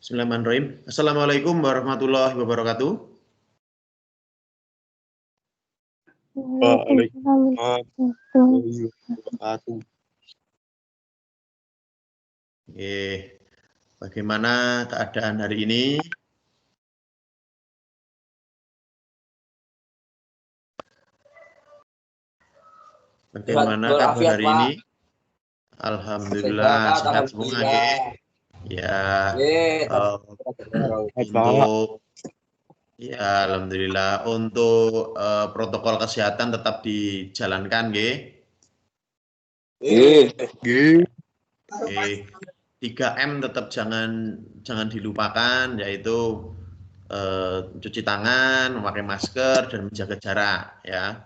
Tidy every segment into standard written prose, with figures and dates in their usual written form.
Bismillahirrahmanirrahim. Assalamualaikum warahmatullahi wabarakatuh. Waalaikumsalam warahmatullahi wabarakatuh. Oke, bagaimana keadaan hari ini? Bagaimana kabar hari ini? Alhamdulillah sehat semua, nggih. Ya, alhamdulillah untuk protokol kesehatan tetap dijalankan, nggih. Nggih. 3M tetap jangan dilupakan, yaitu cuci tangan, memakai masker, dan menjaga jarak, ya.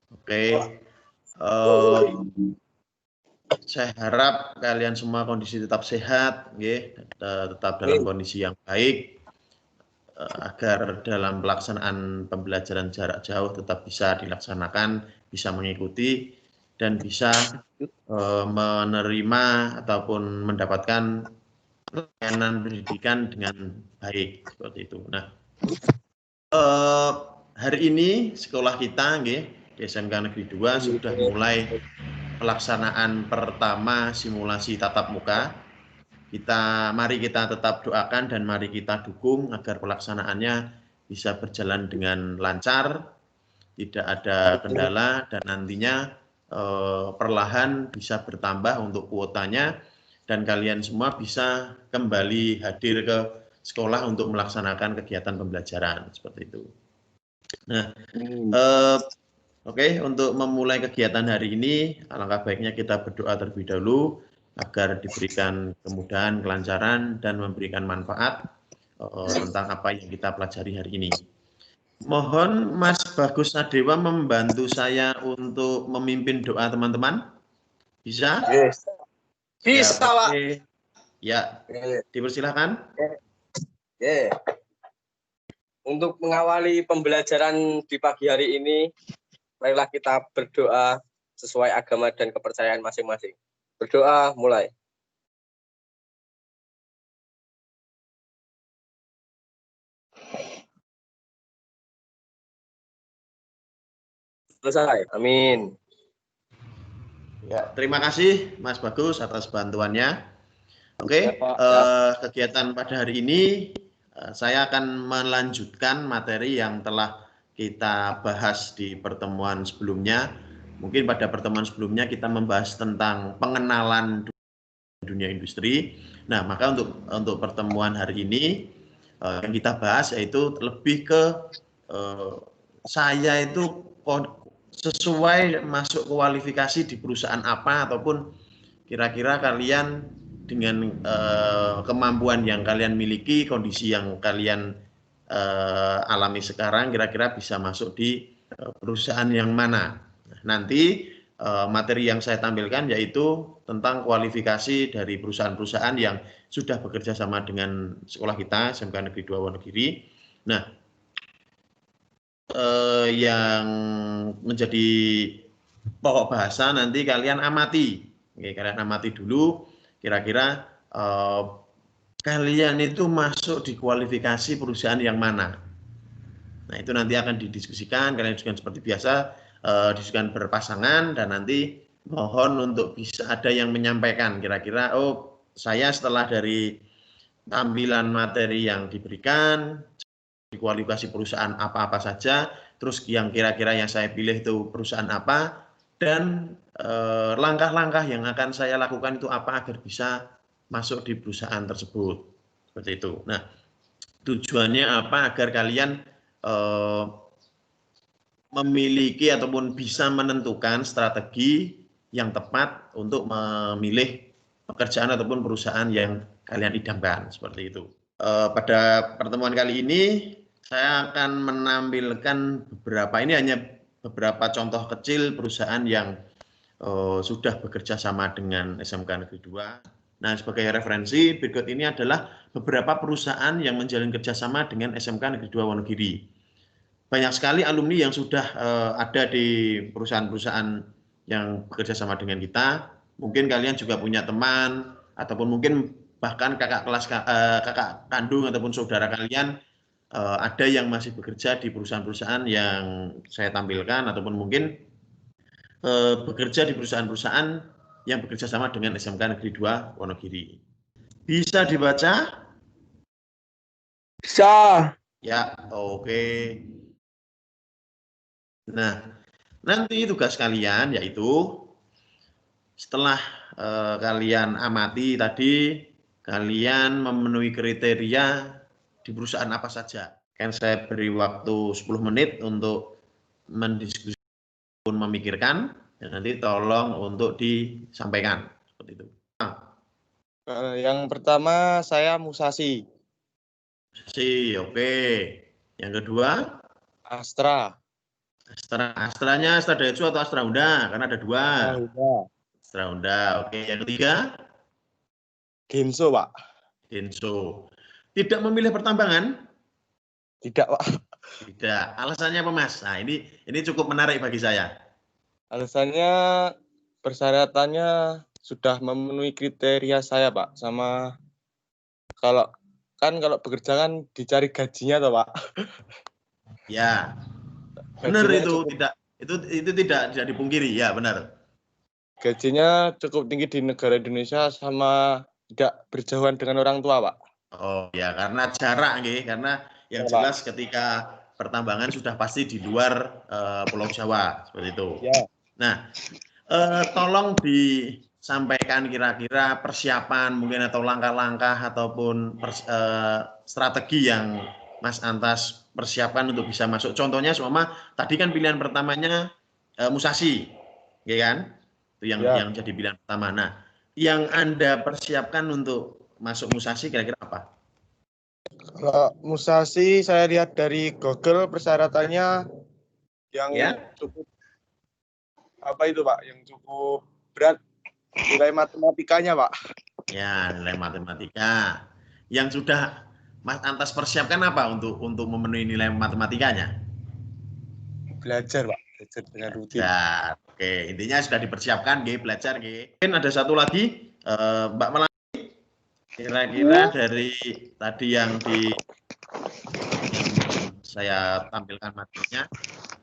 Oke. Saya harap kalian semua kondisi tetap sehat, tetap dalam kondisi yang baik, agar dalam pelaksanaan pembelajaran jarak jauh tetap bisa dilaksanakan, bisa mengikuti, dan bisa menerima ataupun mendapatkan layanan pendidikan dengan baik, seperti itu. Nah, hari ini sekolah kita, di SMK Negeri 2 sudah mulai pelaksanaan pertama simulasi tatap muka. Mari kita tetap doakan dan mari kita dukung agar pelaksanaannya bisa berjalan dengan lancar, tidak ada kendala, dan nantinya perlahan bisa bertambah untuk kuotanya dan kalian semua bisa kembali hadir ke sekolah untuk melaksanakan kegiatan pembelajaran seperti itu. Nah, Oke, untuk memulai kegiatan hari ini, alangkah baiknya kita berdoa terlebih dahulu agar diberikan kemudahan, kelancaran, dan memberikan manfaat tentang apa yang kita pelajari hari ini. Mohon Mas Bagus Nadewa membantu saya untuk memimpin doa teman-teman. Bisa? Yes. Bisa, Pak. Ya, dipersilakan. Untuk mengawali pembelajaran di pagi hari ini, marilah kita berdoa sesuai agama dan kepercayaan masing-masing. Berdoa mulai. Selesai. Amin. Ya, terima kasih Mas Bagus atas bantuannya. Oke, kegiatan pada hari ini saya akan melanjutkan materi yang telah kita bahas di pertemuan sebelumnya. Mungkin pada pertemuan sebelumnya kita membahas tentang pengenalan dunia industri. Nah, maka untuk pertemuan hari ini yang kita bahas yaitu lebih ke saya itu sesuai masuk kualifikasi di perusahaan apa, ataupun kira-kira kalian dengan kemampuan yang kalian miliki, kondisi yang kalian alami sekarang, kira-kira bisa masuk di perusahaan yang mana. Nanti materi yang saya tampilkan yaitu tentang kualifikasi dari perusahaan-perusahaan yang sudah bekerja sama dengan sekolah kita, SMK Negeri 2 Wonogiri. Nah, yang menjadi pokok bahasa nanti kalian amati. Oke, kalian amati dulu kira-kira kalian itu masuk di kualifikasi perusahaan yang mana. Nah, itu nanti akan didiskusikan, kalian diskusikan seperti biasa, diskusikan berpasangan, dan nanti mohon untuk bisa ada yang menyampaikan kira-kira, oh saya setelah dari tampilan materi yang diberikan, di kualifikasi perusahaan apa-apa saja, terus yang kira-kira yang saya pilih itu perusahaan apa, dan langkah-langkah yang akan saya lakukan itu apa agar bisa masuk di perusahaan tersebut. Seperti itu. Nah, tujuannya apa? Agar kalian memiliki ataupun bisa menentukan strategi yang tepat untuk memilih pekerjaan ataupun perusahaan yang kalian idamkan. Seperti itu. Pada pertemuan kali ini, saya akan menampilkan ini hanya beberapa contoh kecil perusahaan yang sudah bekerja sama dengan SMK Negeri 2. Nah, sebagai referensi, berikut ini adalah beberapa perusahaan yang menjalin kerjasama dengan SMK Negeri 2 Wonogiri. Banyak sekali alumni yang sudah ada di perusahaan-perusahaan yang bekerja sama dengan kita. Mungkin kalian juga punya teman, ataupun mungkin bahkan kakak kandung ataupun saudara kalian ada yang masih bekerja di perusahaan-perusahaan yang saya tampilkan ataupun mungkin bekerja di perusahaan-perusahaan yang bekerja sama dengan SMK Negeri 2 Wonogiri. Bisa dibaca? Bisa. Ya, oke. Nah, nanti tugas kalian yaitu setelah kalian amati tadi, kalian memenuhi kriteria di perusahaan apa saja. Kan saya beri waktu 10 menit untuk mendiskusikan, memikirkan, dan nanti tolong untuk disampaikan. Seperti itu. Yang pertama saya Musashi. Oke. Yang kedua? Astra. Astranya Astra Daihatsu atau Astra Honda? Karena ada dua. Astra Honda. Oke. Yang ketiga? Genso, Pak. Denso. Tidak memilih pertambangan? Tidak, Pak. Tidak. Alasannya apa, Mas? Nah, ini cukup menarik bagi saya. Alasannya persyaratannya sudah memenuhi kriteria saya, Pak. Sama kalau bekerja kan dicari gajinya toh, Pak. Ya. Benar itu, itu tidak dipungkiri, ya benar. Gajinya cukup tinggi di negara Indonesia sama tidak berjauhan dengan orang tua, Pak. Oh ya, karena jarak nih, karena yang jelas ketika pertambangan sudah pasti di luar Pulau Jawa, seperti itu. Ya. Nah, tolong disampaikan kira-kira persiapan mungkin atau langkah-langkah ataupun strategi yang Mas Antas persiapkan untuk bisa masuk. Contohnya, seumpama tadi kan pilihan pertamanya Musashi, ya kan? Itu yang jadi pilihan pertama. Nah, yang Anda persiapkan untuk masuk Musashi kira-kira apa? Kalau Musashi saya lihat dari Google persyaratannya yang cukup apa itu, Pak? Yang cukup berat nilai matematikanya, Pak. Ya, nilai matematika. Yang sudah Mas Antas persiapkan apa untuk memenuhi nilai matematikanya? Belajar, Pak. Belajar dengan rutin. Belajar. Oke, intinya sudah dipersiapkan, belajar. Mungkin ada satu lagi, Mbak Melati, kira-kira dari tadi yang saya tampilkan materinya,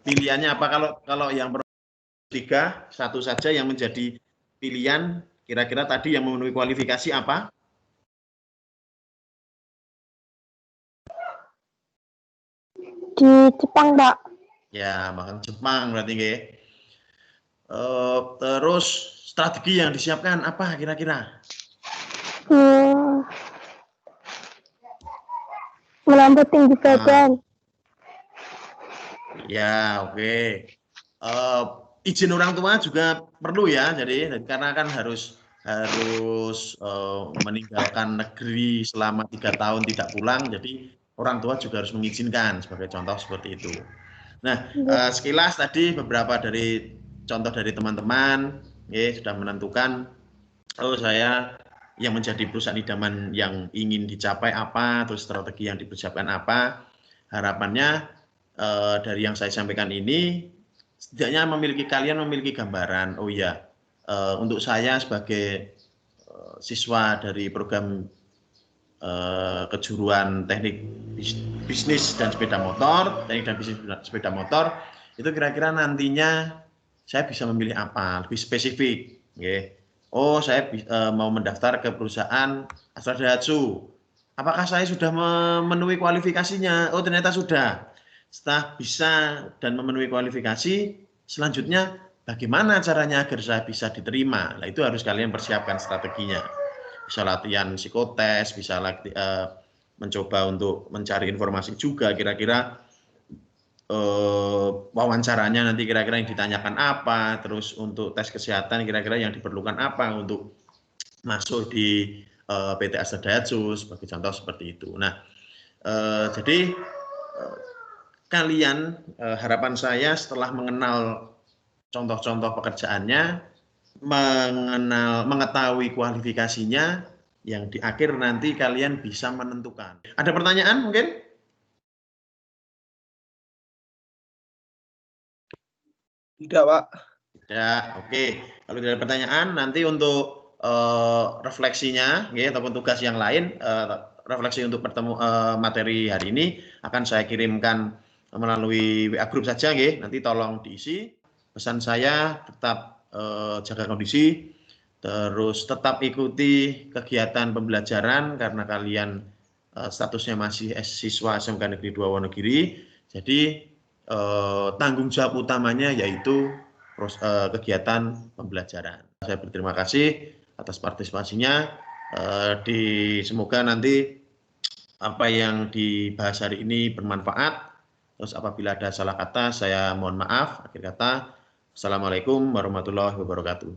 pilihannya apa? Kalau yang tiga, satu saja yang menjadi pilihan, kira-kira tadi yang memenuhi kualifikasi apa? Di Jepang, Pak. Ya, makan Jepang berarti nggih. Terus strategi yang disiapkan apa kira-kira? Melambat tinggi badan. Ya, oke. Izin orang tua juga perlu ya, jadi karena kan harus meninggalkan negeri selama 3 tahun tidak pulang, jadi orang tua juga harus mengizinkan, sebagai contoh seperti itu. Nah, sekilas tadi beberapa dari contoh dari teman-teman sudah menentukan, saya yang menjadi perusahaan idaman yang ingin dicapai apa, terus strategi yang dipersiapkan apa. Harapannya dari yang saya sampaikan ini, setidaknya kalian memiliki gambaran, oh ya, untuk saya sebagai siswa dari program kejuruan teknik bisnis dan sepeda motor, teknik dan bisnis sepeda motor, itu kira-kira nantinya saya bisa memilih apa, lebih spesifik. Oh, saya mau mendaftar ke perusahaan Astra Daihatsu. Apakah saya sudah memenuhi kualifikasinya? Oh, ternyata sudah. Setelah bisa dan memenuhi kualifikasi, selanjutnya bagaimana caranya agar saya bisa diterima? Nah, itu harus kalian persiapkan strateginya. Bisa latihan psikotes, bisa mencoba untuk mencari informasi juga kira-kira wawancaranya nanti kira-kira yang ditanyakan apa, terus untuk tes kesehatan kira-kira yang diperlukan apa untuk masuk di PT Astra Daihatsu sebagai contoh seperti itu. Nah, jadi kalian, harapan saya setelah mengenal contoh-contoh pekerjaannya, mengetahui kualifikasinya, yang di akhir nanti kalian bisa menentukan. Ada pertanyaan mungkin? Tidak, Pak. Tidak, oke. Kalau tidak ada pertanyaan, nanti untuk refleksinya, ya, ataupun tugas yang lain, refleksi untuk materi hari ini akan saya kirimkan melalui WA Group saja, ya. Nanti tolong diisi. Pesan saya tetap jaga kondisi, terus tetap ikuti kegiatan pembelajaran karena kalian statusnya masih siswa SMK Negeri 2 Wonogiri. Jadi tanggung jawab utamanya yaitu kegiatan pembelajaran. Saya berterima kasih atas partisipasinya. Semoga nanti apa yang dibahas hari ini bermanfaat. Terus apabila ada salah kata, saya mohon maaf. Akhir kata, Assalamualaikum warahmatullahi wabarakatuh.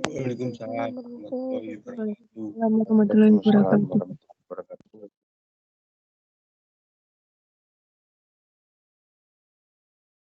Waalaikumsalam warahmatullahi wabarakatuh. Warahmatullahi wabarakatuh.